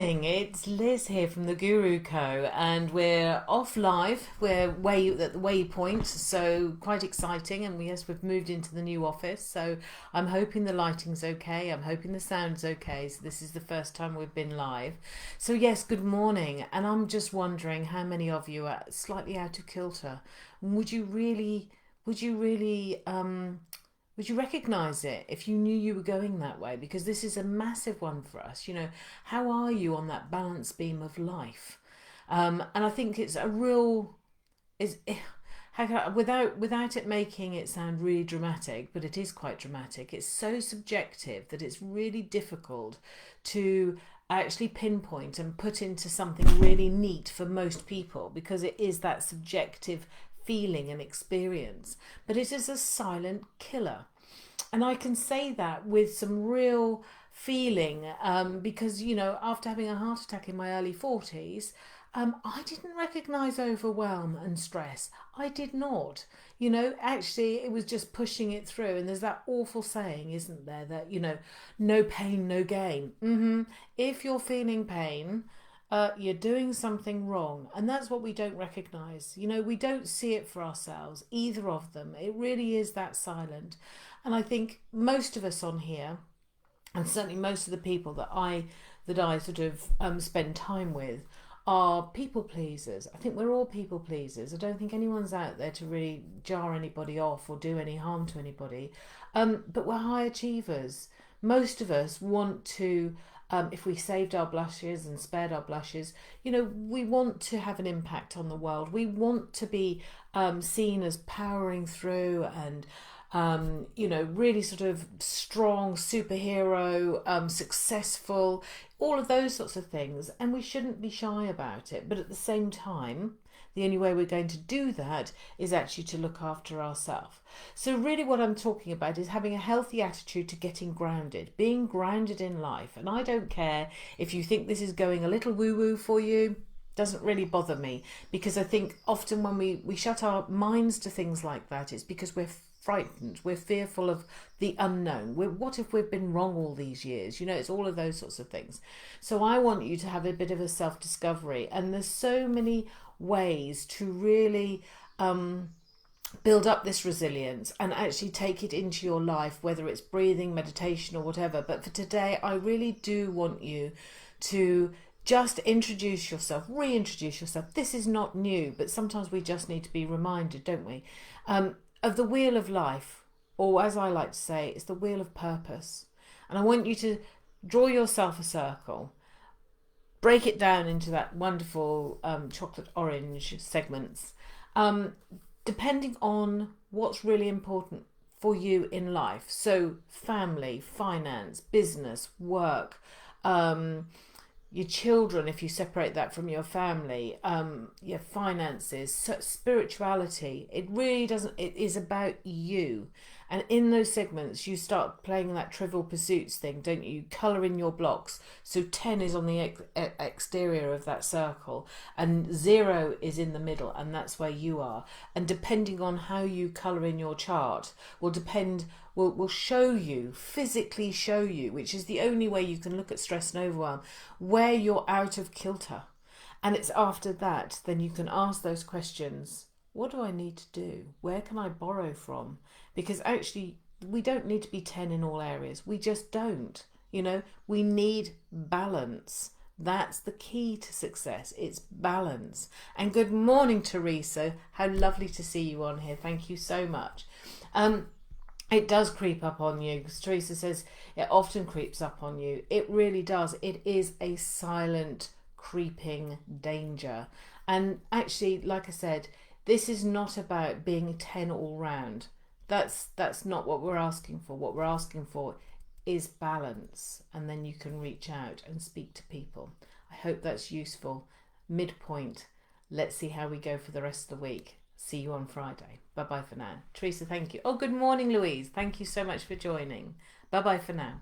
It's Liz here from the Guru Co, and we're off live. We're way at the waypoint, so quite exciting. And yes, we've moved into the new office, so I'm hoping the lighting's okay. I'm hoping the sound's okay. So this is the first time we've been live. So yes, good morning. And I'm just wondering how many of you are slightly out of kilter. Would you really? Would you really? Would you recognize it if you knew you were going that way? Because this is a massive one for us. How are you on that balance beam of life? And I think it's a real is without it making it sound really dramatic, but it is quite dramatic. It's so subjective that it's really difficult to actually pinpoint and put into something really neat for most people because it is that subjective feeling and experience, but it is a silent killer. And I can say that with some real feeling because, after having a heart attack in my early 40s, I didn't recognize overwhelm and stress. I did not. Actually, it was just pushing it through. And there's that awful saying, isn't there, that, no pain, no gain. If you're feeling pain, you're doing something wrong. And that's what we don't recognize. We don't see it for ourselves, either of them. It really is that silent. And I think most of us on here, and certainly most of the people that I sort of spend time with, are people pleasers. I think we're all people pleasers. I don't think anyone's out there to really jar anybody off or do any harm to anybody. But we're high achievers. Most of us want to, if we saved our blushes and spared our blushes, we want to have an impact on the world. We want to be seen as powering through and really sort of strong, superhero, successful, all of those sorts of things. And we shouldn't be shy about it. But at the same time, the only way we're going to do that is actually to look after ourselves. So really what I'm talking about is having a healthy attitude to getting grounded, being grounded in life. And I don't care if you think this is going a little woo-woo for you. Doesn't really bother me, because I think often when we shut our minds to things like that, it's because we're frightened, we're fearful of the unknown. What if we've been wrong all these years? It's all of those sorts of things. So I want you to have a bit of a self-discovery, and there's so many ways to really build up this resilience and actually take it into your life, whether it's breathing, meditation, or whatever. But for today, I really do want you to just introduce yourself, reintroduce yourself. This is not new, but sometimes we just need to be reminded, don't we, of the wheel of life, or as I like to say, it's the wheel of purpose. And I want you to draw yourself a circle, break it down into that wonderful chocolate orange segments, depending on what's really important for you in life. So family, finance, business, work, your children, if you separate that from your family, your finances, spirituality. It really doesn't, it is about you. And in those segments, you start playing that Trivial Pursuits thing, don't you? Colour in your blocks. So 10 is on the exterior of that circle, and 0 is in the middle, and that's where you are. And depending on how you colour in your chart, will show you, physically show you, which is the only way you can look at stress and overwhelm, where you're out of kilter. And it's after that, then you can ask those questions. What do I need to do? Where can I borrow from? Because actually, we don't need to be 10 in all areas. We just don't. We need balance. That's the key to success. It's balance. And good morning, Teresa. How lovely to see you on here. Thank you so much. It does creep up on you, because Teresa says it often creeps up on you. It really does. It is a silent, creeping danger. And actually, like I said, this is not about being 10 all round. That's not what we're asking for. What we're asking for is balance, and then you can reach out and speak to people. I hope that's useful. Midpoint. Let's see how we go for the rest of the week. See you on Friday. Bye bye for now. Teresa, thank you. Oh, good morning, Louise. Thank you so much for joining. Bye bye for now.